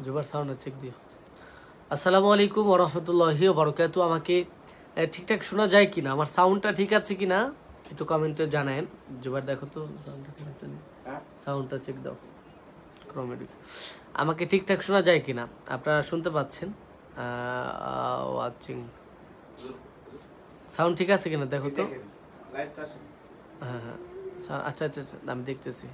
জুবার sound check দিও। আসসালামু আলাইকুম ওয়া রাহমাতুল্লাহি ওয়া বারাকাতুহু। আমাকে ঠিকঠাক শোনা যায় কিনা, আমার সাউন্ডটা ঠিক আছে কিনা একটু কমেন্টে জানায়েন। জুবার দেখো তো সাউন্ডটা ঠিক আছে, সাউন্ডটা চেক দাও ক্রোমেডি। আমাকে ঠিকঠাক শোনা যায় কিনা, আপনারা শুনতে পাচ্ছেন? ওয়াচিং সাউন্ড ঠিক আছে কিনা দেখো তো। হ্যাঁ হ্যাঁ, আচ্ছা আচ্ছা আচ্ছা, আমি দেখতেছি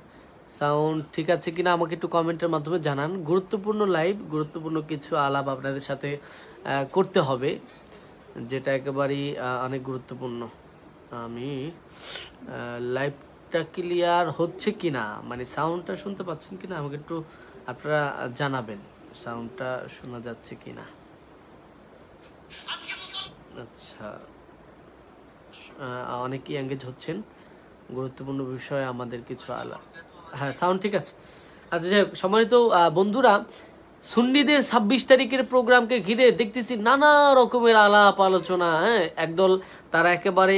সাউন্ড ঠিক আছে কিনা আমাকে একটু কমেন্টের মাধ্যমে জানান। গুরুত্বপূর্ণ লাইভ, গুরুত্বপূর্ণ কিছু আলাপ আপনাদের সাথে করতে হবে, যেটা একেবারেই অনেক গুরুত্বপূর্ণ। আমি লাইভটা ক্লিয়ার হচ্ছে কিনা, মানে সাউন্ডটা শুনতে পাচ্ছেন কিনা আমাকে একটু আপনারা জানাবেন, সাউন্ডটা শোনা যাচ্ছে কিনা। আচ্ছা, অনেকেই এঙ্গেজ হচ্ছেন, গুরুত্বপূর্ণ বিষয়ে আমাদের কিছু আলাপ। হ্যাঁ, সাউন্ড ঠিক আছে। আচ্ছা, যাই হোক, সম্মানিত বন্ধুরা, সুন্নিদের 26 তারিখের প্রোগ্রামকে ঘিরে দেখতেছি নানা রকমের আলাপ আলোচনা। হ্যাঁ, একদল তারা একেবারে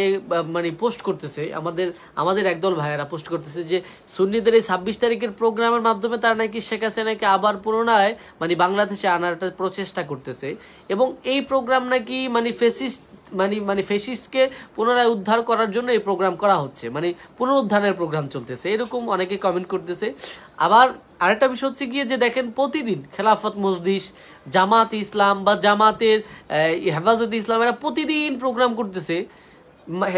মানে পোস্ট করতেছে, আমাদের একদল ভাইয়েরা পোস্ট করতেছে যে সুন্নিদের এই 26 তারিখের প্রোগ্রামের মাধ্যমে তারা নাকি শেখ হাসিনাকে আবার পুনরায় মানে বাংলাদেশে আনার একটা প্রচেষ্টা করতেছে, এবং এই প্রোগ্রাম নাকি মানে ফেসিস্টকে পুনরায় উদ্ধার করার জন্য এই প্রোগ্রাম করা হচ্ছে, মানে পুনরুদ্ধারের প্রোগ্রাম চলতেছে, এরকম অনেকে কমেন্ট করতেছে। আবার আরেকটা বিষয় হচ্ছে গিয়ে যে দেখেন, প্রতিদিন খেলাফত মজলিস, জামাত ইসলাম বা জামাতের হেফাজতে ইসলাম এরা প্রতিদিন প্রোগ্রাম করতেছে।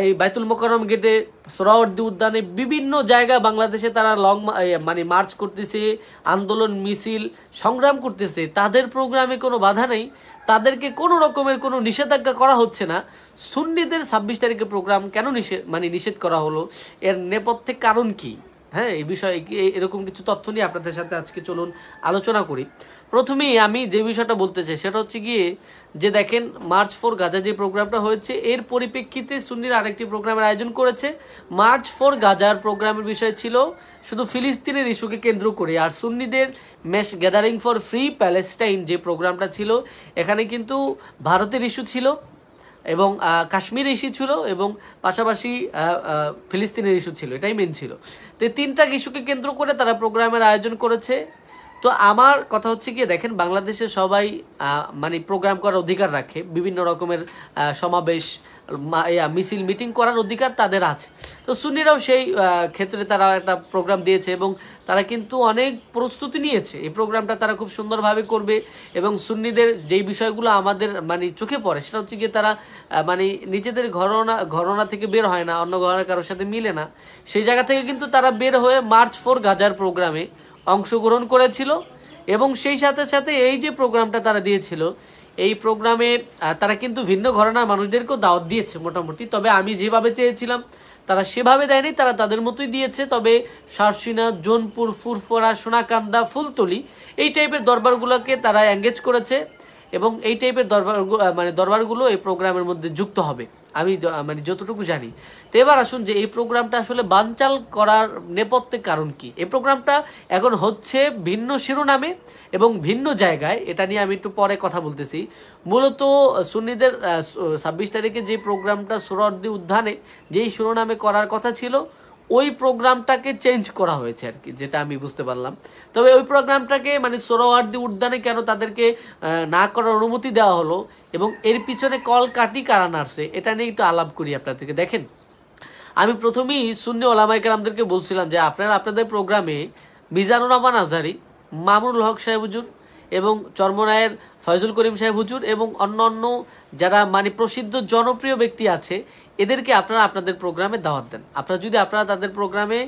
এই বাইতুল মোকাররম গেটে, সোহরাওয়ার্দী উদ্যানে, বিভিন্ন জায়গায় বাংলাদেশে তারা মানে মার্চ করতেছে, আন্দোলন মিছিল সংগ্রাম করতেছে। তাদের প্রোগ্রামে কোনো বাধা নেই, তাদেরকে কোনো রকমের কোনো নিষেধাজ্ঞা করা হচ্ছে না। সুন্নিদের 26 তারিখের প্রোগ্রাম কেন নিষেধ করা হলো, এর নেপথ্যে কারণ কি? হ্যাঁ, এই বিষয়ে এরকম কিছু তথ্য নিয়ে আপনাদের সাথে আজকে চলুন আলোচনা করি। প্রথমেই আমি যে বিষয়টা বলতে চাই সেটা হচ্ছে গিয়ে যে দেখেন, মার্চ ফর গাজা যে প্রোগ্রামটা হয়েছে, এর পরিপ্রেক্ষিতে সুন্নির আরেকটি প্রোগ্রামের আয়োজন করেছে। মার্চ ফর গাজার প্রোগ্রামের বিষয় ছিল শুধু ফিলিস্তিনের ইস্যুকে কেন্দ্র করে, আর সুন্নিদের mass gathering for free Palestine যে প্রোগ্রামটা ছিল, এখানে কিন্তু ভারতের ইস্যু ছিল এবং কাশ্মীর ইস্যু ছিল এবং পাশাপাশি ফিলিস্তিনের ইস্যু ছিল, এটাই মেন ছিল। তো এই তিনটা ইস্যুকে কেন্দ্র করে তারা প্রোগ্রামের আয়োজন করেছে। তো আমার কথা হচ্ছে গিয়ে দেখেন, বাংলাদেশে সবাই মানে প্রোগ্রাম করার অধিকার রাখে, বিভিন্ন রকমের সমাবেশ, মিছিল, মিটিং করার অধিকার তাদের আছে। তো সুন্নিরাও সেই ক্ষেত্রে তারা একটা প্রোগ্রাম দিয়েছে এবং তারা কিন্তু অনেক প্রস্তুতি নিয়েছে। এই প্রোগ্রামটা তারা খুব সুন্দরভাবে করবে এবং সুন্নিদের যেই বিষয়গুলো আমাদের মানে চোখে পড়ে সেটা হচ্ছে গিয়ে তারা মানে নিজেদের ঘরনা থেকে বের হয় না, অন্য ঘরনা কারোর সাথে মিলে না, সেই জায়গা থেকে কিন্তু তারা বের হয়ে মার্চ ফর গাজার প্রোগ্রামে অংশগ্রহণ করেছিল। এবং সেই সাথে সাথে এই যে প্রোগ্রামটা তারা দিয়েছিল, এই প্রোগ্রামে তারা কিন্তু ভিন্ন ঘরানার মানুষদেরকেও দাওয়াত দিয়েছে মোটামুটি। তবে আমি যেভাবে চেয়েছিলাম তারা সেভাবে দেয়নি, তারা তাদের মতোই দিয়েছে। তবে সারসিনা, জোনপুর, ফুরফুরা, সোনাকান্দা, ফুলতলি এই টাইপের দরবারগুলোকে তারা এঙ্গেজ করেছে এবং এই টাইপের দরবারগুলো এই প্রোগ্রামের মধ্যে যুক্ত হবে, আমি মানে যতটুকু জানি। তো এবার আসুন যে এই প্রোগ্রামটা আসলে বানচাল করার নেপথ্যে কারণ কি। এই প্রোগ্রামটা এখন হচ্ছে ভিন্ন শিরোনামে এবং ভিন্ন জায়গায়, এটা নিয়ে আমি একটু পরে কথা বলতেছি। মূলত সুন্নিদের 26 তারিখে যে প্রোগ্রামটা সোহরাওয়ার্দী উদ্যানে যেই শিরোনামে করার কথা ছিল, ওই প্রোগ্রামটাকে চেঞ্জ করা হয়েছে আর কি, যেটা আমি বুঝতে পারলাম। তবে ওই প্রোগ্রামটাকে মানে সোহরাওয়ার্দী উদ্যানে কেন তাদেরকে না করার অনুমতি দেওয়া হলো এবং এর পিছনে কলকাঠি কারা নাড়ছে, এটা নিয়ে একটু আলাপ করি আপনাদেরকে। দেখেন, আমি প্রথমেই সুন্নি ওলামায়ে কেরামদেরকে বলছিলাম যে আপনারা আপনাদের প্রোগ্রামে মিজানুর রহমান আজহারি, মামুনুল হক সাহেব হুজুর এবং চরমনায়ের ফয়জুল করিম সাহেব হুজুর এবং অন্য যারা মানে প্রসিদ্ধ জনপ্রিয় ব্যক্তি আছে, এদেরকে আপনারা আপনাদের প্রোগ্রামে দাওয়াত দেন। আপনারা তাদের প্রোগ্রামে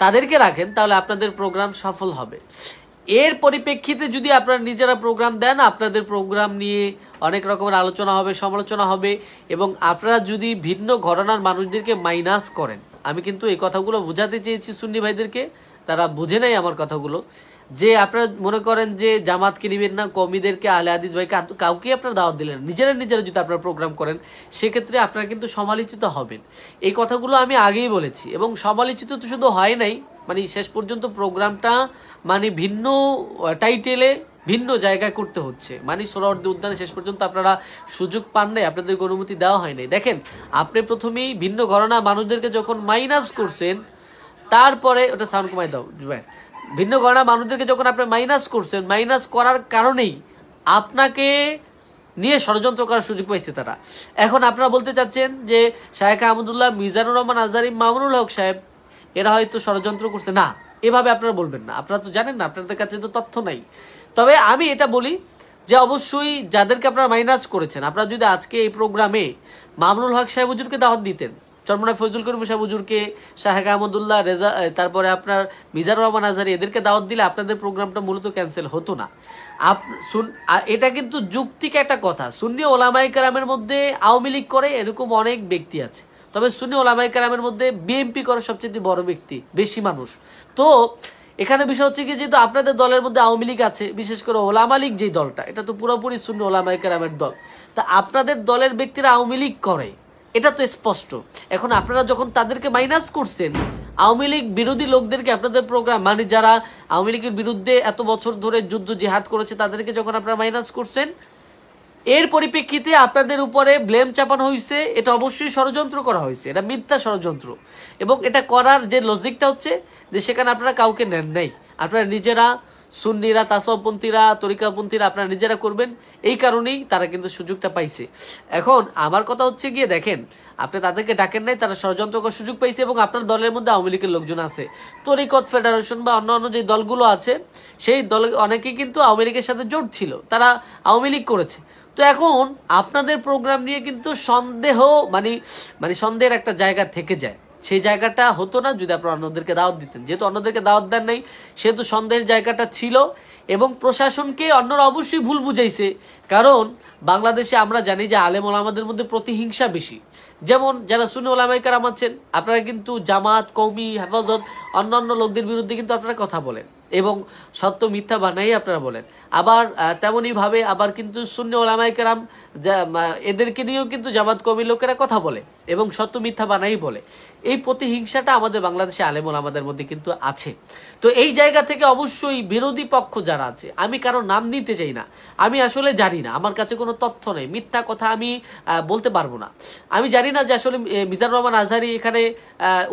তাদেরকে রাখেন, তাহলে আপনাদের প্রোগ্রাম সফল হবে। এর পরিপ্রেক্ষিতে যদি আপনারা নিজেরা প্রোগ্রাম দেন, আপনাদের প্রোগ্রাম নিয়ে অনেক রকমের আলোচনা হবে, সমালোচনা হবে এবং আপনারা যদি ভিন্ন ঘরানার মানুষদেরকে মাইনাস করেন, আমি কিন্তু এই কথাগুলো বোঝাতে চেয়েছি সুন্নি ভাইদেরকে, তারা বুঝে নাই আমার কথাগুলো, যে আপনারা মনে করেন যে জামাতকে নিবেন না, কওমিদেরকে, আহলে হাদিস ভাইকে, কাউকে আপনারা দাওয়াত দিলেন, নিজেরা যদি আপনারা প্রোগ্রাম করেন, সেক্ষেত্রে আপনারা কিন্তু সমালোচিত হবেন। এই কথাগুলো আমি আগেই বলেছি এবং সমালোচিত তো শুধু হয় নাই, মানে শেষ পর্যন্ত প্রোগ্রামটা মানে ভিন্ন টাইটেলে ভিন্ন জায়গায় করতে হচ্ছে, মানে সোহরাওয়ার্দী উদ্যানে শেষ পর্যন্ত আপনারা সুযোগ পান নাই, আপনাদেরকে অনুমতি দেওয়া হয় নাই। দেখেন, আপনি প্রথমেই ভিন্ন ঘরানা মানুষদেরকে যখন মাইনাস করছেন, তারপরে ওটা সাউন্ড কমাই দাও ভাই, ভিন্ন ঘরানা মানুষদেরকে যখন আপনি মাইনাস করছেন, মাইনাস করার কারণেই আপনাকে নিয়ে ষড়যন্ত্র করার সুযোগ পাইছে তারা। এখন আপনারা বলতে চাচ্ছেন যে শায়েখ আহমদুল্লাহ, মিজানুর রহমান আজহারী, মামুনুল হক সাহেব এরা হয়তো ষড়যন্ত্র করছে, না এভাবে আপনারা বলবেন না। আপনারা তো জানেন না, আপনাদের কাছে তো তথ্য নাই। তবে আমি এটা বলি যে অবশ্যই যাদেরকে আপনারা মাইনাস করেছেন, আপনারা যদি আজকে এই প্রোগ্রামে মামুনুল হক সাহেব হুজুরকে দাওয়াত দিতেন, চরমনায় ফজলুল করিম সাহেব হুজুরকে, শাহেখ আহমদুল্লাহ, রেজা, তারপরে আপনার মিজানুর রহমান আজহারী, এদেরকে দাওয়াত দিলে আপনাদের প্রোগ্রামটা মূলত ক্যান্সেল হতো না। এটা কিন্তু যুক্তিক একটা কথা। সুন্নি ওলামায়ে কেরামের মধ্যে আওয়ামী লীগ করে এরকম অনেক ব্যক্তি আছে, তবে সুন্নি ওলামায়ে কেরামের মধ্যে বিএনপি করে সবচেয়ে বড় ব্যক্তি, বেশি মানুষ। তো এখানে বিষয় হচ্ছে কি, যেহেতু আপনাদের দলের মধ্যে আওয়ামী লীগ আছে, বিশেষ করে ওলামা লীগ যে দলটা, এটা তো পুরোপুরি সুন্নি ওলামায়ে কেরামের দল। তা আপনাদের দলের ব্যক্তিরা আওয়ামী লীগ করে, এটা তো স্পষ্ট। এখন আপনারা যখন তাদেরকে মাইনাস করছেন, আওয়ামী লীগ বিরোধী লোকদেরকে আপনাদের প্রোগ্রাম, মানে যারা আওয়ামী লীগের বিরুদ্ধে এত বছর ধরে যুদ্ধ জিহাদ করেছে, তাদেরকে যখন আপনারা মাইনাস করছেন, এর পরিপ্রেক্ষিতে আপনাদের উপরে ব্লেম চাপানো হয়েছে। এটা অবশ্যই ষড়যন্ত্র করা হয়েছে, এটা মিথ্যা ষড়যন্ত্র। এবং এটা করার যে লজিকটা হচ্ছে যে সেখানে আপনারা কাউকে নেন নাই, আপনারা নিজেরা, সুন্নিরা, তাসাউফপন্থীরা, তরিকাপন্থীরা আপনারা নিজেরা করবেন। এই কারণেই তারা কিন্তু সুযোগটা পাইছে। এখন আমার কথা হচ্ছে গিয়ে দেখেন, আপনি তাদেরকে ডাকেন নাই, তারা ষড়যন্ত্র করার সুযোগ পাইছে। এবং আপনার দলের মধ্যে আওয়ামী লীগের লোকজন আছে, তরিকত ফেডারেশন বা অন্যান্য যে দলগুলো আছে, সেই দল অনেকেই কিন্তু আওয়ামী লীগের সাথে জোট ছিল, তারা আওয়ামী লীগ করেছে। তো এখন আপনাদের প্রোগ্রাম নিয়ে কিন্তু সন্দেহ, মানে সন্দেহের একটা জায়গা থেকে যায়। সেই জায়গাটা হতো না যদি আপনারা অন্যদেরকে দাওয়াত দিতেন। যেহেতু অন্যদেরকে দাওয়াত দেন নাই, সেহেতু সন্দেহের জায়গাটা ছিল। এবং প্রশাসনকে অন্যরা অবশ্যই ভুল বুঝাইছে, কারণ বাংলাদেশে আমরা জানি যে আলেম ওলামাদের মধ্যে প্রতিহিংসা বেশি। যেমন যারা সুন্নি ওলামায়ে কেরাম আছেন, আপনারা কিন্তু জামাত, কওমি, হেফাজত, অন্যান্য লোকদের বিরুদ্ধে কিন্তু আপনারা কথা বলেন এবং সত্য মিথ্যা বানাই আপনারা বলেন। আবার তেমনই ভাবে আবার কিন্তু সুন্নি ওলামায়ে কেরাম এদেরকে নিয়েও কিন্তু জামাত, কওমি লোকেরা কথা বলে এবং সত্য মিথ্যা বানাই বলে। এই প্রতিহিংসাটা আমাদের বাংলাদেশে আলেম ওলামাদের মধ্যে কিন্তু আছে। তো এই জায়গা থেকে অবশ্যই বিরোধী পক্ষ যারা আছে, আমি কারো নাম নিতে চাই না, আমি আসলে জানি না, আমার কাছে কোনো তথ্য নেই, মিথ্যা কথা আমি বলতে পারবো না। আমি জানি না যে আসলে মিজানুর রহমান আজহারী এখানে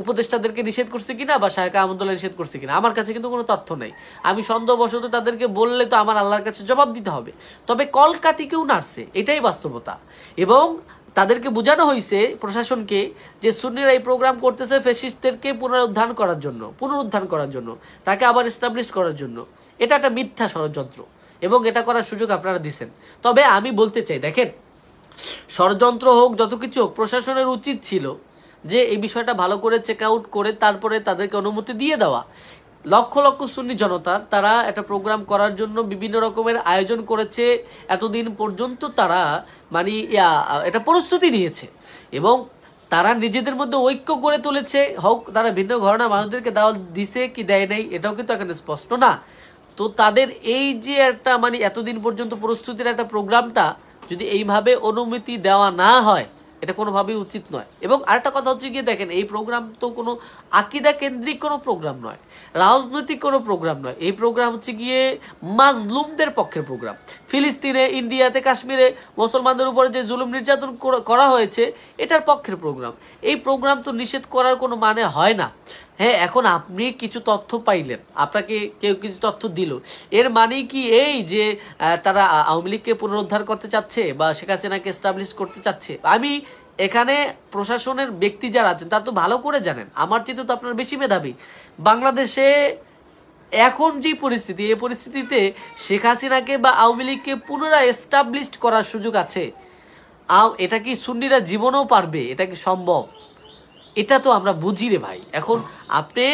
উপদেষ্টাদেরকে নিষেধ করছে কিনা বা শায়েখ আহমদুল্লাহ নিষেধ করছে কিনা, আমার কাছে কিন্তু কোনো তথ্য নেই। আমি সন্দেহবশত তাদেরকে বললে তো আমার আল্লাহর কাছে জবাব দিতে হবে। তবে কলকাঠি কেউ নাড়ছে, এটাই বাস্তবতা। এবং তাদেরকে বোঝানো হয়েছে প্রশাসনকে যে সুন্নিরা এই প্রোগ্রাম করতেছে ফ্যাসিস্টদেরকে পুনরুদ্ধার করার জন্য, তাকে আবার এস্টাবলিশ করার জন্য। এটা একটা মিথ্যা ষড়যন্ত্র এবং এটা করার সুযোগ আপনারা দিচ্ছেন। তবে আমি বলতে চাই, দেখেন, ষড়যন্ত্র হোক, যত কিছু হোক, প্রশাসনের উচিত ছিল যে এই বিষয়টা ভালো করে চেক আউট করে তারপরে তাদেরকে অনুমতি দিয়ে দেওয়া। লক্ষ লক্ষ সুন্নি জনতা তারা একটা প্রোগ্রাম করার জন্য বিভিন্ন রকমের আয়োজন করেছে, এতদিন পর্যন্ত তারা এটা প্রস্তুতি নিয়েছে এবং তারা নিজেদের মধ্যে ঐক্য গড়ে তুলেছে। হোক তারা ভিন্ন ঘরানা মানুষদেরকে দাওয়াত দিছে কি দেয় নাই, এটাও কিন্তু এখানে স্পষ্ট না। তো তাদের এই যে একটা এতদিন পর্যন্ত প্রস্তুতির একটা প্রোগ্রামটা যদি এইভাবে অনুমতি দেওয়া না হয়, এটা কোনোভাবেই উচিত নয়। এবং আরেকটা কথা হচ্ছে গিয়ে দেখেন, এই প্রোগ্রাম তো কোনো আকিদা কেন্দ্রিক কোনো প্রোগ্রাম নয়, রাজনৈতিক কোনো প্রোগ্রাম নয়। এই প্রোগ্রাম হচ্ছে গিয়ে মাজলুমদের পক্ষের প্রোগ্রাম। ফিলিস্তিনে, ইন্ডিয়াতে, কাশ্মীরে মুসলমানদের উপরে যে জুলুম নির্যাতন করা হয়েছে, এটার পক্ষের প্রোগ্রাম। এই প্রোগ্রাম তো নিষেধ করার কোনো মানে হয় না। হ্যাঁ, এখন আপনি কিছু তথ্য পাইলেন, আপনাকে কেউ কিছু তথ্য দিল, এর মানে কি এই যে তারা আওয়ামী লীগকে পুনরুদ্ধার করতে চাচ্ছে বা শেখ হাসিনাকে এস্টাবলিশ করতে চাচ্ছে? আমি এখানে প্রশাসনের ব্যক্তি যারা আছেন তারা তো ভালো করে জানেন, আমার চেয়ে তো আপনার বেশি মেধাবী। বাংলাদেশে এখন যে পরিস্থিতি, এই পরিস্থিতিতে শেখ হাসিনাকে বা আওয়ামী লীগকে পুনরায় এস্টাবলিশ করার সুযোগ আছে? এটা কি সুন্নিরা জীবনেও পারবে? এটা কি সম্ভব? এটা তো আমরা বুঝি রে ভাই। এখন আপনি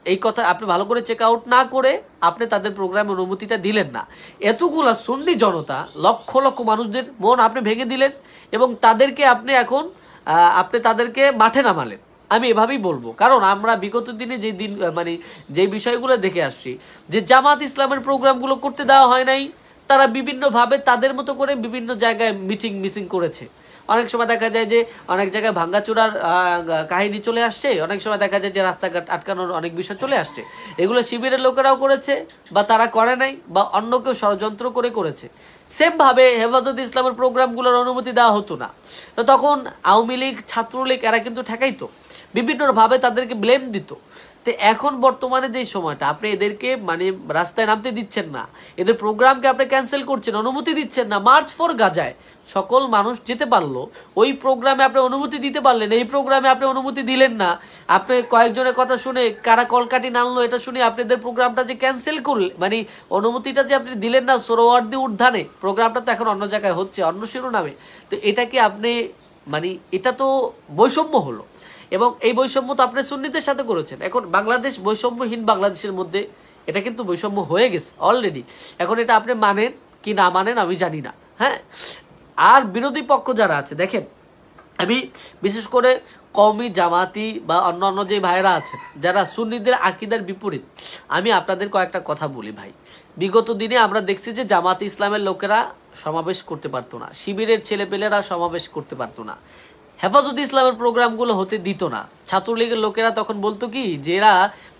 এই কথা আপনি ভালো করে চেক আউট না করে আপনি তাদের প্রোগ্রামে অনুমতিটা দিলেন না। এতগুলা সুন্নি জনতা, লক্ষ লক্ষ মানুষদের মন আপনি ভেঙে দিলেন এবং তাদেরকে আপনি তাদেরকে মাঠে নামালেন। আমি এভাবেই বলবো, কারণ আমরা বিগত দিনে যে বিষয়গুলো দেখে আসছি, যে জামাত ইসলামের প্রোগ্রামগুলো করতে দেওয়া হয় নাই, তারা বিভিন্নভাবে তাদের মতো করে বিভিন্ন জায়গায় মিসিং করেছে। অনেক সময় দেখা যায় যে অনেক জায়গায় ভাঙ্গাচোরার কাহিনী চলে আসছে, অনেক সময় দেখা যায় যে রাস্তাঘাট আটকানোর অনেক বিষয় চলে আসছে। এগুলো শিবিরের লোকেরাও করেছে বা তারা করে নাই বা অন্য কেউ ষড়যন্ত্র করেছে। সেমভাবে হেফাজত ইসলামের প্রোগ্রামগুলোর অনুমতি দেওয়া হতো না, তো তখন আওয়ামী লীগ, ছাত্রলীগ এরা কিন্তু ঠেকাইতো, বিভিন্নভাবে তাদেরকে ব্লেম দিত। তো এখন বর্তমানে যে সময়টা আপনি এদেরকে মানে রাস্তায় নামতে দিচ্ছেন না, এদের প্রোগ্রামকে আপনি ক্যান্সেল করছেন, অনুমতি দিচ্ছেন না। মার্চ ফর গাজায় সকল মানুষ যেতে পারলো, ওই প্রোগ্রামে আপনি অনুমতি দিতে পারলেন, এই প্রোগ্রামে আপনি অনুমতি দিলেন না। আপনি কয়েকজনের কথা শুনে কারা কলকাঠি নাড়লো এটা শুনে আপনাদের প্রোগ্রামটা যে ক্যান্সেল করলেন, মানে অনুমতিটা যে আপনি দিলেন না সোহরাওয়ার্দী উদ্যানে, প্রোগ্রামটা তো এখন অন্য জায়গায় হচ্ছে অন্য শিরোনামে। তো এটাকে আপনি মানে এটা তো বৈষম্য হলো, এবং এই বৈষম্য তো আপনি সুন্নিদের সাথে করেছেন। এখন বাংলাদেশ বৈষম্যহীন বাংলাদেশের মধ্যে এটা কিন্তু বৈষম্য হয়ে গেছে অলরেডি। এখন এটা আপনি মানেন কি না মানেন আমি জানি না। হ্যাঁ, আর বিরোধী পক্ষ যারা আছে দেখেন, আমি বিশেষ করে কওমি জামাতি বা অন্যান্য যে ভাইয়েরা আছেন যারা সুন্নিদের আকীদার বিপরীত, আমি আপনাদের কয়েকটা কথা বলি ভাই। বিগত দিনে আমরা দেখছি যে জামাতে ইসলামের লোকেরা সমাবেশ করতে পারতো না, শিবিরের ছেলেপেলেরা সমাবেশ করতে পারতো না, হেফাজতে ইসলামের প্রোগ্রামগুলো হতে দিত না। ছাত্রলীগের লোকেরা তখন বলতো কি যে এরা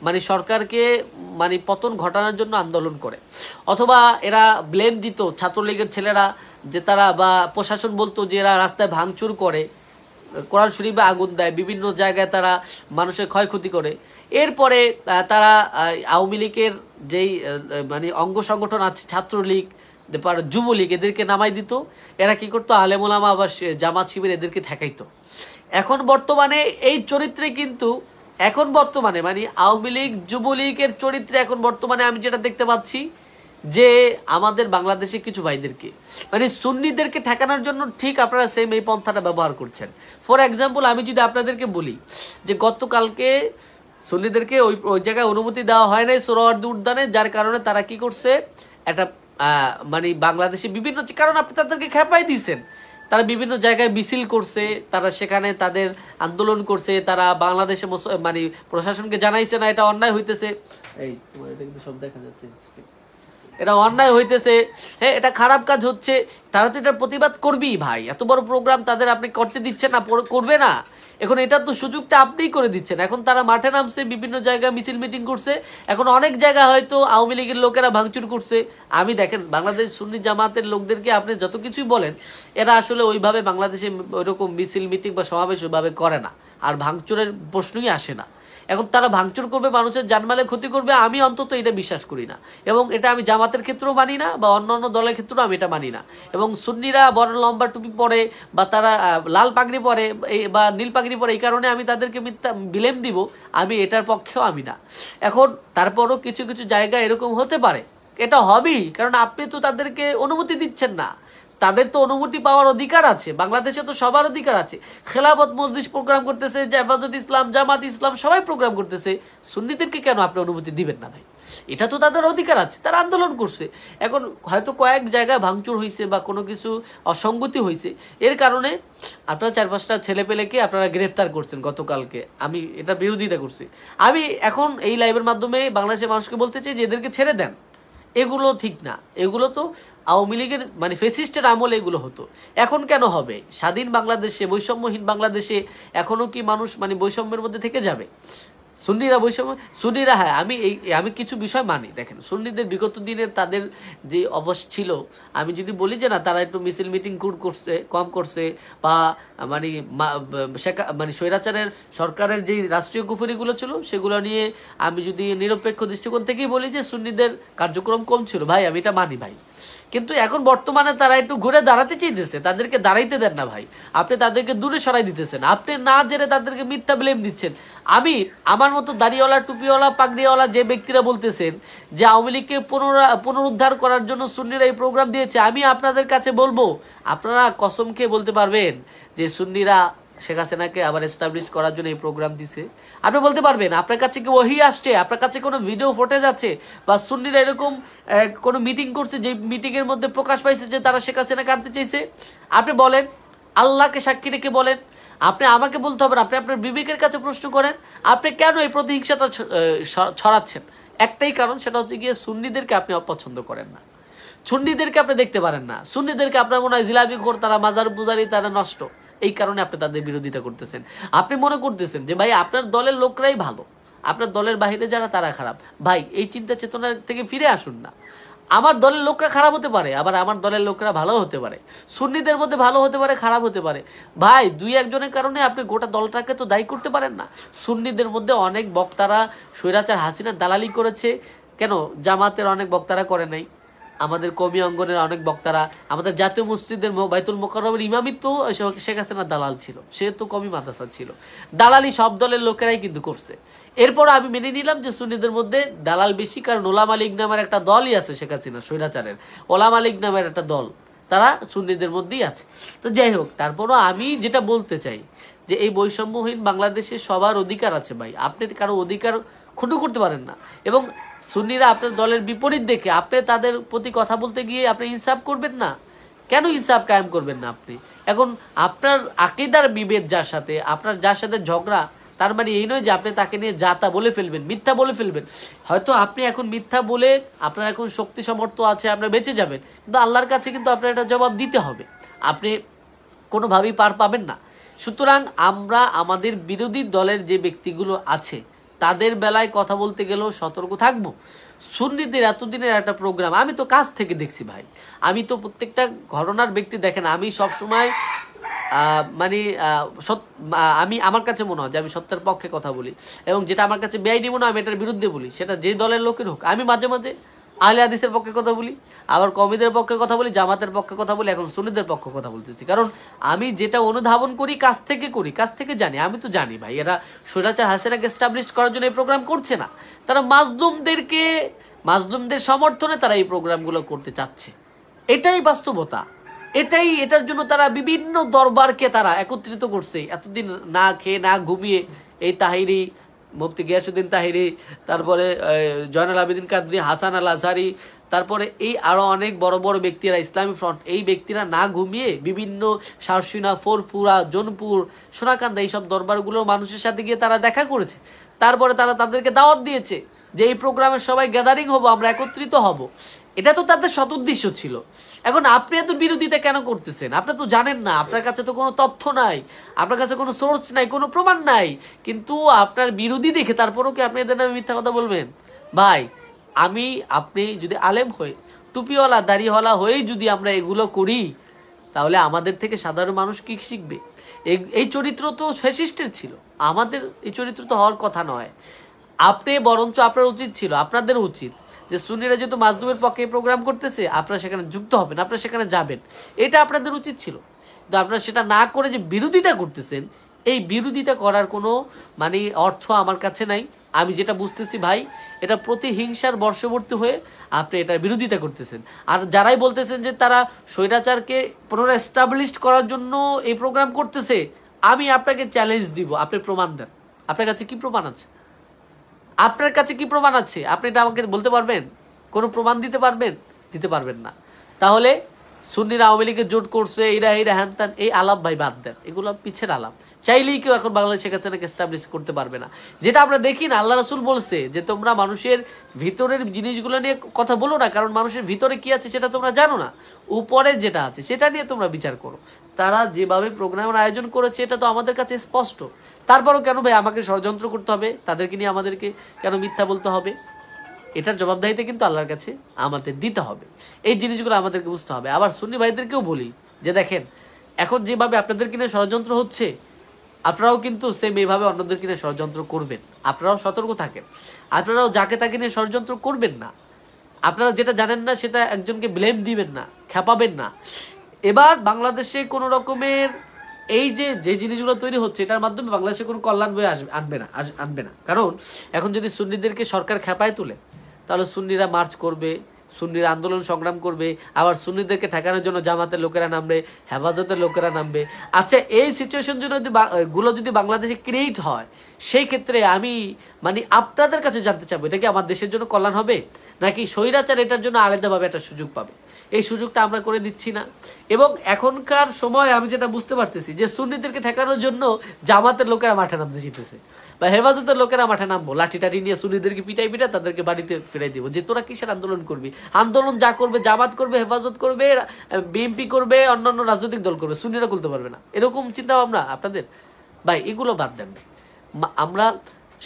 মানে সরকারকে মানে পতন ঘটানোর জন্য আন্দোলন করে, অথবা এরা ব্লেম দিত ছাত্রলীগের ছেলেরা যে তারা, বা প্রশাসন বলতো যে এরা রাস্তায় ভাঙচুর করে, কোরআন শরীফে আগুন দেয়, বিভিন্ন জায়গায় তারা মানুষের ক্ষয়ক্ষতি করে। এরপরে তারা আওয়ামী লীগের যেই মানে অঙ্গ সংগঠন আছে ছাত্রলীগ, যুবলীগ, এদেরকে নামাই দিত। এরা কি করতো, আলেম ওলামা আবার জামাত শিবির এদেরকে ঠেকাইতো। এখন বর্তমানে এই চরিত্রে কিন্তু এখন বর্তমানে মানে আওয়ামী লীগ যুবলীগের চরিত্রে এখন বর্তমানে আমি যেটা দেখতে পাচ্ছি যে আমাদের বাংলাদেশে কিছু ভাইদেরকে মানে সুন্নিদেরকে ঠেকানোর জন্য ঠিক আপনারা সেম এই পন্থাটা ব্যবহার করছেন। ফর এক্সাম্পল আমি যদি আপনাদেরকে বলি যে গতকালকে সুন্নিদেরকে ওই জায়গায় অনুমতি দেওয়া হয় নাই সোহরাওয়ার্দী উদ্যানে, যার কারণে তারা কি করছে একটা মানে বাংলাদেশে বিভিন্ন কারণ আপনি তাদেরকে খেপাই দিয়েছেন, তারা বিভিন্ন জায়গায় মিছিল করছে, তারা সেখানে তাদের আন্দোলন করছে, তারা বাংলাদেশে মানে প্রশাসনকে জানাইছে না এটা অন্যায় হইতেছে। এই তোমার এটা কিন্তু সব দেখা যাচ্ছে, এটা অন্যায় হইতেছে, হ্যাঁ এটা খারাপ কাজ হচ্ছে, তারা তো এটার প্রতিবাদ করবেই ভাই। এত বড় প্রোগ্রাম তাদের আপনি করতে দিচ্ছেন না, করবে না। এখন এটা তো সুযোগটা আপনিই করে দিচ্ছেন। এখন তারা মাঠে নামছে, বিভিন্ন জায়গায় মিছিল মিটিং করছে, এখন অনেক জায়গায় হয়তো আওয়ামী লীগের লোকেরা ভাঙচুর করছে। আমি দেখেন বাংলাদেশ সুন্নি জামাতের লোকদেরকে আপনি যত কিছুই বলেন, এরা আসলে ওইভাবে বাংলাদেশে ওইরকম মিছিল মিটিং বা সমাবেশ ওইভাবে করে না, আর ভাঙচুরের প্রশ্নই আসে না। এখন তারা ভাঙচুর করবে, মানুষের জানমালের ক্ষতি করবে, আমি অন্তত এটা বিশ্বাস করি না, এবং এটা আমি জামাতের ক্ষেত্রেও মানি না বা অন্যান্য দলের ক্ষেত্রেও আমি এটা মানি না। এবং সুন্নিরা বড় লম্বা টুপি পরে বা তারা লাল পাগড়ি পরে বা নীল পাগড়ি পরে, এই কারণে আমি তাদেরকে মিথ্যা বিলেম দিব, আমি এটার পক্ষেও আমি না। এখন তারপরও কিছু কিছু জায়গায় এরকম হতে পারে, এটা হবেই, কারণ আপনি তো তাদেরকে অনুমতি দিচ্ছেন না। তাদের তো অনুমতি পাওয়ার অধিকার আছে, বাংলাদেশে তো সবার অধিকার আছে। খেলাফত মজলিস প্রোগ্রাম করতেছে, হেফাজতে ইসলাম, জামাত ইসলাম সবাই প্রোগ্রাম করতেছে, সুন্নিদেরকে কেন আপনি অনুমতি দিবেন না ভাই? এটা তো তাদের অধিকার আছে, তারা আন্দোলন করছে। এখন হয়তো কয়েক জায়গায় ভাঙচুর হয়েছে বা কোনো কিছু অসঙ্গতি হয়েছে, এর কারণে আপনারা 4-5টা ছেলেপেলেকে আপনারা গ্রেফতার করছেন গতকালকে, আমি এটা বিরোধিতা করছি। আমি এখন এই লাইভের মাধ্যমে বাংলাদেশের মানুষকে বলতে চাই যে এদেরকে ছেড়ে দেন, এগুলো ঠিক না। এগুলো তো আওয়ামী লীগের মানে ফেসিস্টের আমলে এগুলো হতো, এখন কেন হবে? স্বাধীন বাংলাদেশে, বৈষম্যহীন বাংলাদেশে এখনো কি মানুষ মানে বৈষম্যের মধ্যে থেকে যাবে? সুন্নিরা বৈষম্য, সুন্নিরা, হ্যাঁ আমি কিছু বিষয় মানি। দেখেন সুন্নিদের বিগত দিনের তাদের যে অবস্থা ছিল, আমি যদি বলি যে না তারা একটু মিছিল মিটিং করছে, কম করছে, বা মানে মানে স্বৈরাচারের সরকারের যে রাষ্ট্রীয় কুফরিগুলো ছিল সেগুলো নিয়ে আমি যদি নিরপেক্ষ দৃষ্টিকোণ থেকেই বলি যে সুন্নিদের কার্যক্রম কম ছিল, ভাই আমি এটা মানি ভাই। কিন্তু এখন বর্তমানে তারা একটু ঘুরে দাঁড়াতে চাইতেছে, তাদেরকে দাঁড়াইতে দেন না ভাই, আপনি তাদেরকে দূরে সরাই দিতেছেন, আপনি না জেনে তাদেরকে মিথ্যা ব্লেম দিচ্ছেন। আমি আমার মতো দাড়িওয়ালা টুপিওয়ালা পাগড়িওয়ালা যে ব্যক্তিরা বলতেছেন যে আওয়ামী লীগকে পুনরুদ্ধার করার জন্য সুন্নিরা এই প্রোগ্রাম দিয়েছে, আমি আপনাদের কাছে বলবো আপনারা কসম খেয়ে বলতে পারবেন যে সুন্নিরা শেখ হাসিনাকে আবার এস্টাবলিশ করার জন্য এই প্রোগ্রাম দিছে? আপনি বলতে পারবেন? আপনার কাছে কি ওহী আসছে? আপনার কাছে কোনো ভিডিও ফুটেজ আছে? বা সুন্নিরা এরকম কোনো মিটিং করছে যে মিটিংয়ের মধ্যে প্রকাশ পাইছে যে তারা শেখ হাসিনাকে আনতে চাইছে? আপনি বলেন, আল্লাহকে সাক্ষী রেখে বলেন। আপনি আমাকে বলতে হবে, আপনি আপনার বিবেকের কাছে প্রশ্ন করেন, আপনি কেন এই প্রতিহিংসাটা ছড়াচ্ছেন? একটাই কারণ, সেটা হচ্ছে গিয়ে সুন্নিদেরকে আপনি অপছন্দ করেন না, সুন্নিদেরকে আপনি দেখতে পারেন না, সুন্নিদেরকে আপনার মনে হয় জিলাপি খোর, তারা মাজার পূজারি, তারা নষ্ট, এই কারণে আপনি তাদের বিরোধিতা করতেছেন। আপনি মনে করতেছেন যে ভাই আপনার দলের লোকরাই ভালো, আপনার দলের বাহিরে যারা তারা খারাপ। ভাই এই চিন্তা চেতনা থেকে ফিরে আসুন না। আমার দলের লোকরা খারাপ হতে পারে, আবার আমার দলের লোকরা ভালো হতে পারে, সুন্নিদের মধ্যে ভালো হতে পারে, খারাপ হতে পারে। ভাই, দুই একজনের কারণে আপনি গোটা দলটাকে তো দায়ী করতে পারেন না। সুন্নিদের মধ্যে অনেক বক্তারা স্বৈরাচার হাসিনার দালালি করেছে, কেন জামাতের অনেক বক্তারা করে নাই? আমাদের কমি অঙ্গনের অনেক বক্তারা, আমাদের জাতীয় মসজিদের বাইতুল মোকাররমের ইমামই তো শেখ হাসিনার দালাল ছিল, সে তো কমি মাদ্রাসা ছিল। দালালি সব দলের লোকেরাই কিন্তু করছে। এরপর আমি মেনে নিলাম যে সুন্নিদের মধ্যে দালাল বেশি, কারণ ওলামা লীগ নামের একটা দলই আছে শেখ হাসিনা স্বৈরাচারের, ওলামা লীগ নামের একটা দল, তারা সুন্নিদের মধ্যেই আছে। তো যাই হোক, তারপরও আমি যেটা বলতে চাই যে এই বৈষম্যহীন বাংলাদেশে সবার অধিকার আছে ভাই, আপনি কারো অধিকার ক্ষুণ্ণ করতে পারেন না। এবং সুন্নিরা আপনার দলের বিপরীত দেখে আপনি তাদের প্রতি কথা বলতে গিয়ে আপনি ইনসাফ করবেন না, কেন ইনসাফ কায়েম করবেন না আপনি? এখন আপনার আকীদার বিভেদ যার সাথে, আপনার যার সাথে ঝগড়া, তার মানে এই নয় যে আপনি তাকে নিয়ে যাতা বলে ফেলবেন, মিথ্যা বলে ফেলবেন। হয়তো আপনি এখন মিথ্যা বলে আপনার এখন শক্তি সামর্থ্য আছে, আপনার বেঁচে যাবেন, কিন্তু আল্লাহর কাছে কিন্তু আপনার একটা জবাব দিতে হবে, আপনি কোনোভাবেই পার পাবেন না। সুতরাং আমরা আমাদের বিরোধী দলের যে ব্যক্তিগুলো আছে তাদের বেলায় কথা বলতে গেলেও সতর্ক থাকবো। সুন্নিদের এতদিনের একটা প্রোগ্রাম আমি তো কাছ থেকে দেখছি ভাই, আমি তো প্রত্যেকটা ঘটনার ব্যক্তি, দেখেন আমি সবসময় মানে আমি আমার কাছে মনে হয় যে আমি সত্যের পক্ষে কথা বলি, এবং যেটা আমার কাছে বেআইনি মনে হয় আমি এটার বিরুদ্ধে বলি, সেটা যে দলের লোকের হোক। আমি মাঝে মাঝে আহলে হাদিসের পক্ষে কথা বলি, আবার কওমিদের পক্ষে কথা বলি, জামাতের পক্ষে কথা বলি, এখন সুন্নিদের পক্ষে কথা বলতেছি, কারণ আমি যেটা অনুধাবন করি কাছ থেকে জানি। আমি তো জানি ভাই, এরা স্বৈরাচার হাসিনাকে এস্টাবলিশ করার জন্য এই প্রোগ্রাম করছে না, তারা মাজলুমদের সমর্থনে তারা এই প্রোগ্রামগুলো করতে চাচ্ছে, এটাই বাস্তবতা। এটার জন্য তারা বিভিন্ন দরবারকে তারা একত্রিত করছে, এতদিন না খেয়ে না ঘুমিয়ে। এই তাহিরি, মুফতি গিয়াসউদ্দিন তাহিরি, তারপরে জয়নাল আবেদিন কাদরি, হাসান আল আজহারি, তারপরে এই আরো অনেক বড় বড় ব্যক্তিরা, ইসলামী ফ্রন্ট, এই ব্যক্তিরা না ঘুমিয়ে বিভিন্ন শারসিনা, ফোরফুরা, জোনপুর, সোনাকান্দা এইসব দরবারগুলোর মানুষের সাথে গিয়ে তারা দেখা করেছে। তারপরে তারা তাদেরকে দাওয়াত দিয়েছে যে এই প্রোগ্রামের সবাই গ্যাদারিং হব, আমরা একত্রিত হব। এটা তো তাদের সদুদ্দেশ্য ছিল। এখন আপনি এত বিরোধিতা কেন করতেছেন? আপনি তো জানেন না, আপনার কাছে তো কোনো তথ্য নাই, আপনার কাছে কোনো সোর্স নাই, কোনো প্রমাণ নাই, কিন্তু আপনার বিরোধী দেখে তারপরও কি আপনি এদের নামে মিথ্যা কথা বলবেন? ভাই, আপনি যদি আলেম হয়ে, টুপিওয়ালা দাড়িওয়ালা হয়েই যদি আমরা এগুলো করি, তাহলে আমাদের থেকে সাধারণ মানুষ কি শিখবে? এই চরিত্র তো ফ্যাসিস্টের ছিল, আমাদের এই চরিত্র তো হওয়ার কথা নয়। আপনি বরঞ্চ আপনার উচিত ছিল, আপনাদের উচিত যে সুন্নিরা যেহেতু মাজলুমের পক্ষে প্রোগ্রাম করতেছে, আপনারা সেখানে যুক্ত হবেন, আপনারা সেখানে যাবেন, এটা আপনাদের উচিত ছিল। কিন্তু আপনারা সেটা না করে যে বিরোধিতা করতেছেন, এই বিরোধিতা করার কোনো মানে অর্থ আমার কাছে নাই। আমি যেটা বুঝতেছি ভাই, এটা প্রতিহিংসার বর্ষবর্তী হয়ে আপনি এটার বিরোধিতা করতেছেন। আর যারাই বলতেছেন যে তারা স্বৈরাচারকে পুনরায় এস্টাবলিশড করার জন্য এই প্রোগ্রাম করতেছে, আমি আপনাকে চ্যালেঞ্জ দিব, আপনি প্রমাণ দেন। আপনার কাছে কি প্রমাণ আছে? আপনার কাছে কি প্রমাণ আছে? আপনি এটা আমাকে বলতে পারবেন? কোনো প্রমাণ দিতে পারবেন? দিতে পারবেন না। তাহলে সুন্নিরা আওয়ামী লীগের জোট করছে, এরা হ্যান ত্যান, এই আলাপ ভাই বাদ দেন, এগুলো পিছের আলাপ। চাইলেই কেউ এখন বাংলাদেশের কাছে এস্টাবলিশ করতে পারবে না। যেটা আমরা দেখি না, আল্লাহ রাসূল বলছে যে তোমরা মানুষের ভিতরের জিনিসগুলো নিয়ে কথা বলো না, কারণ মানুষের ভিতরে কি আছে সেটা তোমরা জানো না, উপরে যেটা আছে সেটা নিয়ে তোমরা বিচার করো। তারা যেভাবে প্রোগ্রামের আয়োজন করেছে এটা তো আমাদের কাছে স্পষ্ট। তারপরও কেন ভাই আমাকে ষড়যন্ত্র করতে হবে? তাদেরকে নিয়ে আমাদেরকে কেন মিথ্যা বলতে হবে? এটার জবাবদাহিতা কিন্তু আল্লাহর কাছে আমাদের দিতে হবে। এই জিনিসগুলো আমাদেরকে বুঝতে হবে। আবার সুন্নি ভাইদেরকেও বলি যে দেখেন, এখন যেভাবে আপনাদের কিনে ষড়যন্ত্র হচ্ছে, আপনারাও কিন্তু সেম এইভাবে অন্যদের কিনে ষড়যন্ত্র করবেন। আপনারাও সতর্ক থাকেন, আপনারাও যাকে তাকে নিয়ে ষড়যন্ত্র করবেন না। আপনারা যেটা জানেন না সেটা একজনকে ব্লেম দিবেন না, খেপাবেন না। এবার বাংলাদেশে কোনো রকমের এই যে জিনিসগুলো তৈরি হচ্ছে, এটার মাধ্যমে বাংলাদেশে কোনো কল্যাণ বয়ে আনবে না। কারণ এখন যদি সুন্নিদেরকে সরকার খেপায় তোলে, তাহলে সুন্নিরা মার্চ করবে, সুন্নিরা আন্দোলন সংগ্রাম করবে, আবার সুন্নিদেরকে ঠেকানোর জন্য জামাতের লোকেরা নামবে, হেফাজতের লোকেরা নামবে। আচ্ছা, এই সিচুয়েশন যদি বাংলাদেশে ক্রিয়েট হয়, সেই ক্ষেত্রে আমি আপনাদের কাছে জানতে চাবো, এটা কি আমার দেশের জন্য কল্যাণ হবে, নাকি স্বৈরাচার এটার জন্য আলাদাভাবে একটা সুযোগ পাবে? এই সুযোগটা আমরা করে দিচ্ছি না। এবং এখনকার সময় আমি যেটা বুঝতে পারতেছি যে সুন্নিদেরকে ঠেকানোর জন্য জামাতের লোকেরা মাঠে নামতে জিতেছে, বা হেফাজতের লোকেরা মাঠে নামবো, লাঠি টাঠি নিয়ে সুন্নিদেরকে পিটাই তাদেরকে বাড়িতে ফিরাই দিব, যে তোরা কিসের আন্দোলন করবি? আন্দোলন যা করবে জামাত করবে, হেফাজত করবে, বিএনপি করবে, অন্যান্য রাজনৈতিক দল করবে, সুন্নিরা করতে পারবে না। এরকম চিন্তা ভাবনা আপনাদের? ভাই, এগুলো বাদ দেন। আমরা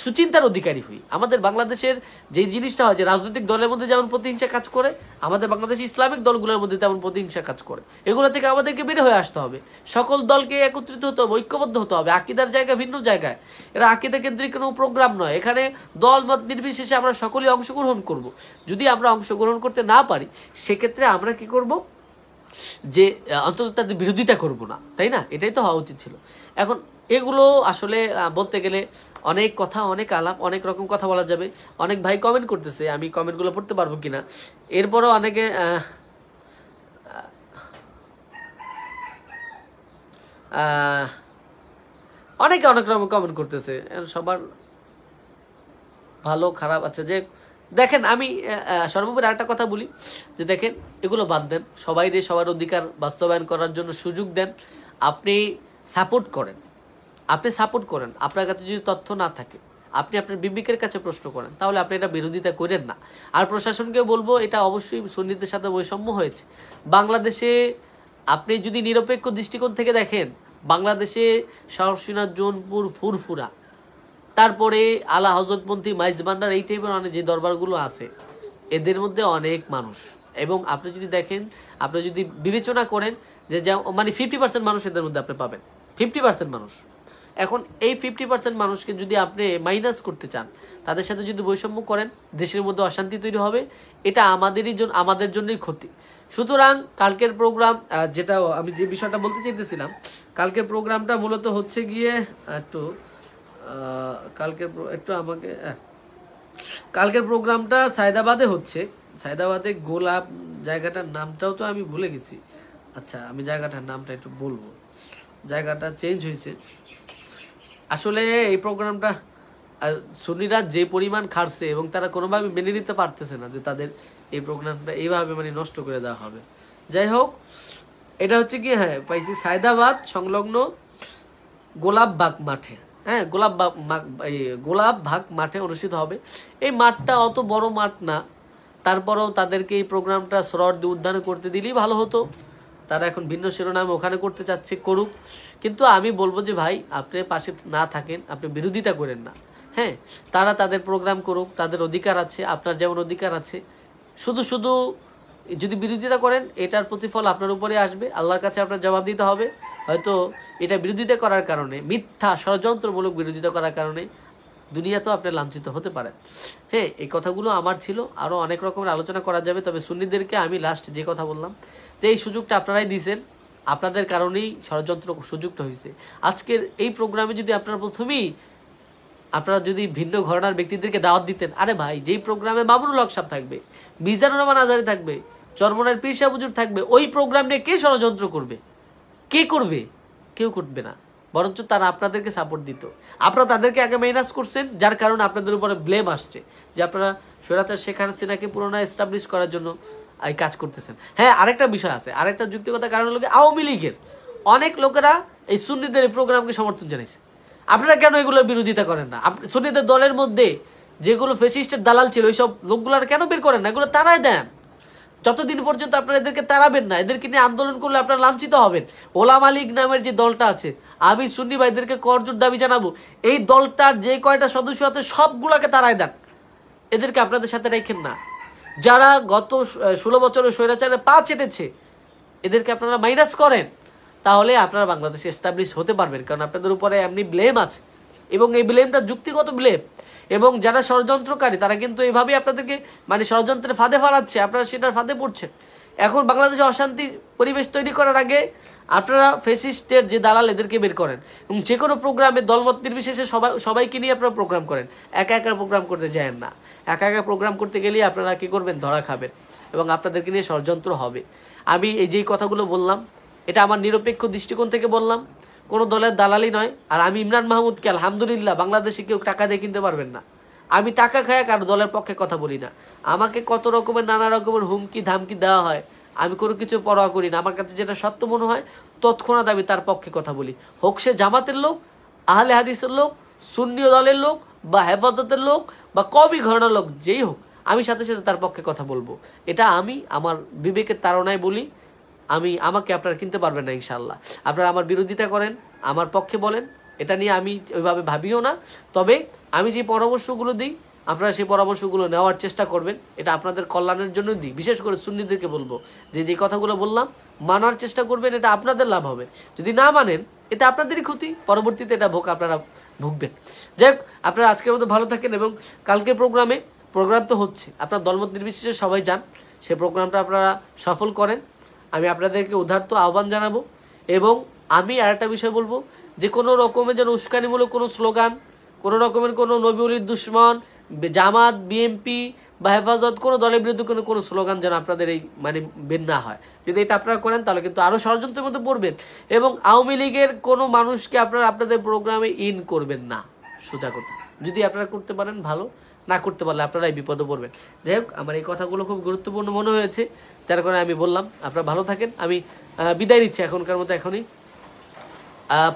সুচিন্তার অধিকারী হই। আমাদের বাংলাদেশের যে জিনিসটা হয় যে রাজনৈতিক দলের মধ্যে যেমন প্রতিহিংসা কাজ করে, আমাদের বাংলাদেশ ইসলামিক দলগুলোর মধ্যে তেমন প্রতিহিংসা কাজ করে। এগুলো থেকে আমাদেরকে বের হয়ে আসতে হবে, সকল দলকে একত্রিত হতে হবে, ঐক্যবদ্ধ হতে হবে। আকিদার জায়গা ভিন্ন জায়গায়, এরা আকিদা কেন্দ্রিক কোনো প্রোগ্রাম নয়। এখানে দল মত নির্বিশেষে আমরা সকলেই অংশগ্রহণ করব। যদি আমরা অংশগ্রহণ করতে না পারি, সেক্ষেত্রে আমরা কি করব, যে অন্তত তাদের বিরোধিতা করব না, তাই না? এটাই তো হওয়া উচিত ছিল। এখন এগুলো আসলে বলতে গেলে অনেক কথা, অনেক আলাপ, অনেক রকম কথা বলা যাবে। অনেক ভাই কমেন্ট করতেছে, আমি কমেন্টগুলো পড়তে পারবো কিনা। এরপরও অনেকে অনেকে অনেক রকম কমেন্ট করতেছে, সবার ভালো খারাপ আছে। যে দেখেন, আমি সর্বোপরি আরেকটা কথা বলি যে দেখেন, এগুলো বাদ দেন, সবাই দিয়ে সবার অধিকার বাস্তবায়ন করার জন্য সুযোগ দেন। আপনি সাপোর্ট করেন, আপনার কাছে যদি তথ্য না থাকে, আপনি আপনার বিবেকের কাছে প্রশ্ন করেন, তাহলে আপনি এটা বিরোধিতা করেন না। আর প্রশাসনকে বলবো, এটা অবশ্যই সুন্নিদের সাথে বৈষম্য হয়েছে বাংলাদেশে। আপনি যদি নিরপেক্ষ দৃষ্টিকোণ থেকে দেখেন, বাংলাদেশে সরসিনা, জোনপুর, ফুরফুরা, তারপরে আলা হজরতপন্থী, মাইজ ভান্ডার, এই টাইপের অনেক যে দরবারগুলো আছে, এদের মধ্যে অনেক মানুষ। এবং আপনি যদি দেখেন, আপনি যদি বিবেচনা করেন যে মানে 50% মানুষ এদের মধ্যে আপনি পাবেন, 50% মানুষ। এখন এই 50% মানুষকে যদি আপনি মাইনাস করতে চান, তাদের সাথে যদি বৈষম্য করেন, দেশের মধ্যে অশান্তি তৈরি হবে। এটা আমাদের জন্যই ক্ষতি। সুতরাং কালকের প্রোগ্রাম, যেটা আমি যে বিষয়টা বলতে চাইতেছিলাম, কালকের প্রোগ্রামটা মূলত হচ্ছে গিয়ে কালকের প্রোগ্রামটা সায়দাবাদে হচ্ছে। সায়দাবাদে গোলাপ জায়গাটার নামটাও তো আমি ভুলে গেছি। আচ্ছা, আমি জায়গাটার নামটা একটু বলবো, জায়গাটা চেঞ্জ হয়েছে। আসলে এই প্রোগ্রামটা সুন্নিরা যে পরিমাণ খাটছে, এবং তারা কোনোভাবে মেনে নিতে পারতেছে না যে তাদের এই প্রোগ্রামটা এইভাবে মানে নষ্ট করে দেওয়া হবে। যাই হোক, এটা হচ্ছে কি, হ্যাঁ পাইছি, সায়দাবাদ সংলগ্ন গোলাপবাগ মাঠে, হ্যাঁ গোলাপবাগ মাঠে অনুষ্ঠিত হবে। এই মাঠটা অত বড় মাঠ না, তারপরেও তাদেরকে এই প্রোগ্রামটা সরোয়ার দিয়ে উদ্যান করতে দিলেই ভালো হতো। তারা এখন ভিন্ন শিরোনামে ওখানে করতে চাচ্ছে, করুক। কিন্তু আমি বলবো যে ভাই, আপনি পাশে না থাকেন, আপনি বিরোধিতা করেন না। হ্যাঁ, তারা তাদের প্রোগ্রাম করুক, তাদের অধিকার আছে, আপনার যেমন অধিকার আছে। শুধু যদি বিরোধিতা করেন, এটার প্রতিফল আপনার উপরে আসবে, আল্লাহর কাছে আপনার জবাব দিতে হবে। হয়তো এটা বিরোধিতা করার কারণে, মিথ্যা ষড়যন্ত্রমূলক বিরোধিতা করার কারণে দুনিয়াতেও আপনি লাঞ্ছিত হতে পারেন। হ্যাঁ, এই কথাগুলো আমার ছিল, আরও অনেক রকমের আলোচনা করা যাবে। তবে সুন্নিদেরকে আমি লাস্ট যে কথা বললাম, যে এই সুযোগটা আপনারাই দিয়েছেন, আপনাদের কারণেই ষড়যন্ত্র সুযোগটা হয়েছে। আজকের এই প্রোগ্রামে যদি আপনারা যদি ভিন্ন ঘরানার ব্যক্তিদেরকে দাওয়াত দিতেন, আরে ভাই, যেই প্রোগ্রামে মামুনুল হক সাহেব থাকবে, মিজানুর রহমান আজহারী থাকবে, চরমনার পীর সাহেব হুজুর থাকবে, ওই প্রোগ্রাম নিয়ে কে ষড়যন্ত্র করবে? কে করবে? কেউ করবে না। বরঞ্চ তারা আপনাদেরকে সাপোর্ট দিত। আপনারা তাদেরকে আগে মাইনাস করছেন, যার কারণে আপনাদের উপরে ব্লেম আসছে যে আপনারা স্বৈরাচার শেখ হাসিনাকে পুনরায় এস্টাবলিশ করার জন্য এই কাজ করতেছেন। হ্যাঁ, আরেকটা বিষয় আছে, আরেকটা যুক্তিগত কারণ হলো আওয়ামী লীগের অনেক লোকেরা এই সুন্নিদের এই প্রোগ্রামকে সমর্থন জানাইছে। আপনারা কেন এগুলোর বিরোধিতা করেন না? সুন্নিদের দলের মধ্যে যেগুলো ফ্যাসিস্টের দালাল ছিল, ওইসব লোকগুলোর কেন বের করেন না? এগুলো তারাই দেন। যতদিন পর্যন্ত আপনারা এদেরকে তাড়াবেন না, এদেরকে নিয়ে আন্দোলন করলে আপনারা লাঞ্ছিত হবেন। ওলামা লীগ নামের যে দলটা আছে, আমি সুন্নি ভাইদেরকে করজোর দাবি জানাবো, এই দলটার যে কয়টা সদস্য আছে সবগুলাকে তাড়াই দেন, এদেরকে আপনাদের সাথে রাখেন না। যারা গত 16 বছরের স্বৈরাচারে পা চেটেছে, এদেরকে আপনারা মাইনাস করেন, তাহলে আপনারা বাংলাদেশে এস্টাবলিশ হতে পারবেন। কারণ আপনাদের উপরে এমনি ব্লেম আছে, এবং এই ব্লেমটা যুক্তিগত ব্লেম। এবং যারা ষড়যন্ত্রকারী, তারা কিন্তু এইভাবেই আপনাদেরকে মানে ষড়যন্ত্রের ফাঁদে ফেলাচ্ছে, আপনারা সেটার ফাঁদে পড়ছেন। এখন বাংলাদেশে অশান্তি পরিবেশ তৈরি করার আগে আপনারা ফ্যাসিস্টের যে দালাল, এদেরকে বের করেন, এবং যে কোনো প্রোগ্রামে দলমত নির্বিশেষে সবাইকে নিয়ে আপনারা প্রোগ্রাম করেন। একা একা প্রোগ্রাম করতে যায়েন না। একা একা প্রোগ্রাম করতে গেলেই আপনারা কী করবেন? ধরা খাবেন, এবং আপনাদেরকে নিয়ে ষড়যন্ত্র হবে। আমি এই যেই কথাগুলো বললাম, এটা আমার নিরপেক্ষ দৃষ্টিকোণ থেকে বললাম, কোনো দলের দালালি নয়। আর আমি ইমরান মাহমুদকে আলহামদুলিল্লাহ, বাংলাদেশে কেউ টাকা দিয়ে কিনতে পারবেন না। আমি টাকা খায় কারো দলের পক্ষে কথা বলি না। আমাকে কত রকমের নানা রকমের হুমকি ধামকি দেওয়া হয়, আমি কোনো কিছু পরোয়া করি না। আমার কাছে যেটা সত্য মনে হয় তৎক্ষণাৎ আমি তার পক্ষে কথা বলি, হোক সে জামাতের লোক, আহলে হাদিসের লোক, সুন্নি দলের লোক, বা হেফাজতের লোক, বা কওমি ঘরানার লোক, যেই হোক, আমি সাথে সাথে তার পক্ষে কথা বলবো। এটা আমি আমার বিবেকের তাড়নায় বলি। আমাকে আপনারা কিনতে পারবেন না ইনশাল্লাহ। আপনারা আমার বিরোধিতা করেন, আমার পক্ষে বলেন, এটা নিয়ে আমি ওইভাবে ভাবিও না। তবে আমি যে পরামর্শগুলো দিই আপনারা সেই পরামর্শগুলো নেওয়ার চেষ্টা করবেন, এটা আপনাদের কল্যাণের জন্য দিই। বিশেষ করে সুন্নিদেরকে বলবো যে কথাগুলো বললাম মানার চেষ্টা করবেন, এটা আপনাদের লাভ হবে। যদি না মানেন এটা আপনাদেরই ক্ষতি, পরবর্তীতে এটা ভোগ আপনারা ভুগবেন। যাই হোক, আপনারা আজকের মতো ভালো থাকেন এবং কালকের প্রোগ্রাম তো হচ্ছে, আপনার দলমত নির্বিশেষে সবাই যান, সেই প্রোগ্রামটা আপনারা সফল করেন। আমি আপনাদেরকে উদারত আহ্বান জানাবো। এবং আমি আরেকটা বিষয় বলবো যে কোনো রকমের যেন উস্কানিমূলক কোনো স্লোগান, কোনো রকমের কোনো নবীউলির দুশ্মন, জামাত, বিএমপি বা হেফাজত কোনো দলের বিরুদ্ধে কোনো স্লোগান যেন আপনাদের এই মানে বের না হয়। যদি এটা আপনারা করেন তাহলে কিন্তু আরও ষড়যন্ত্রের মধ্যে পড়বেন। এবং আওয়ামী লীগের কোনো মানুষকে আপনারা আপনাদের প্রোগ্রামে ইন করবেন না, সোজা কথা। যদি আপনারা করতে পারেন ভালো, না করতে পারলে আপনারা এই বিপদে পড়বেন। যাই হোক, আমার এই কথাগুলো খুব গুরুত্বপূর্ণ মনে হয়েছে, তার কারণে আমি বললাম। আপনারা ভালো থাকেন, আমি বিদায় নিচ্ছি এখনকার মতো এখনই।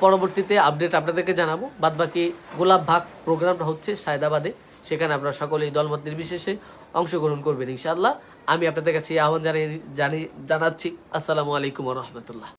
পরবর্তীতে আপডেট আপনাদেরকে জানাবো। বাদবাকি গোলাপ ভাগ প্রোগ্রামটা হচ্ছে সায়দাবাদে, সেখানে আপনারা সকলেই দলমত নির্বিশেষে অংশগ্রহণ করবেন ইনশাআল্লাহ। আমি আপনাদের কাছে আহ্বান জানাচ্ছি। আসসালামু আলাইকুম ওয়া রাহমাতুল্লাহ।